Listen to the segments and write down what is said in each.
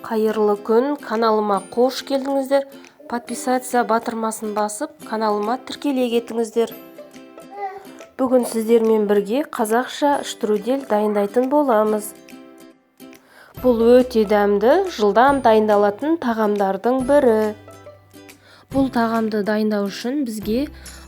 Қайырлы күн, каналыма қош келдіңіздер. Подписация батырмасын басып, каналыма тіркеле кетіңіздер. Бүгін сіздермен бірге қазақша штрудель дайындайтын боламыз. Бұл өте дәмді, жылдам дайындалатын тағамдардың бірі. Бұл тағамды дайындау үшін бізге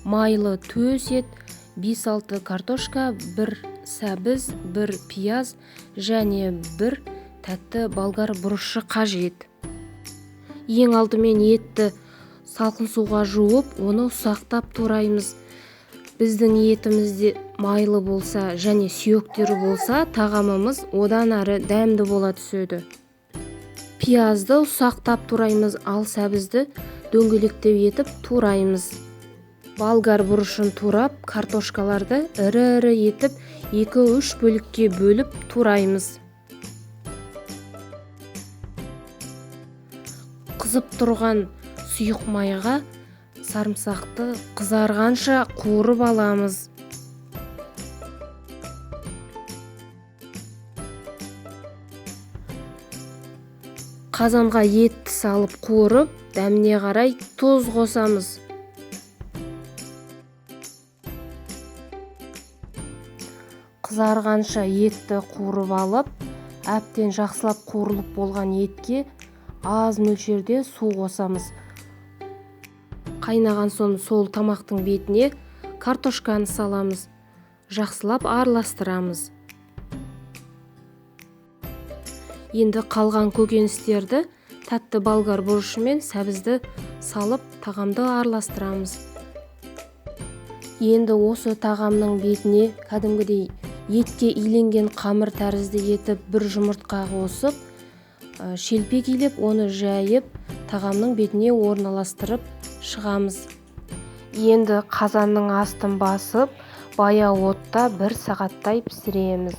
майлы төс ет, 5-6 картошка, 1 сәбіз, 1 пияз және 1 тәтті болгар бұрышы қажет. Ең алдымен етті салқын суға жуып, оны ұсақтап тураймыз. Біздің етімізде майлы болса және сүйектері болса, тағамымыз одан әрі дәмді бола түседі. Пиязды ұсақтап тураймыз, ал сәбізді дөңгелектеп етіп тураймыз. Болгар бұрышын турап, картошкаларды ірі-ірі етіп 2-3 бөлікке бөліп тураймыз. Қызып тұрған сұйық майға сарымсақты қызарғанша қуырып аламыз. Қазанға етті салып қуырып, дәміне қарай тұз қосамыз. Қызарғанша етті қуырып алып, әбден жақсылап қуырылып болған етке аз мөлшерде су қосамыз. Қайнаған соң сол тамақтың бетіне картошканы саламыз. Жақсылап араластырамыз. Енді қалған көкөністерді тәтті болгар бұрышы мен сәбізді салып, тағамды араластырамыз. Енді осы тағамның бетіне кәдімгідей етке иленген қамыр тәрізді етіп, 1 жұмыртқа қосып, шелпек илеп, оны жайып, тағамның бетіне орналастырып шығамыз. Енді қазанның астын басып, баяу отта 1 сағаттай пісіреміз.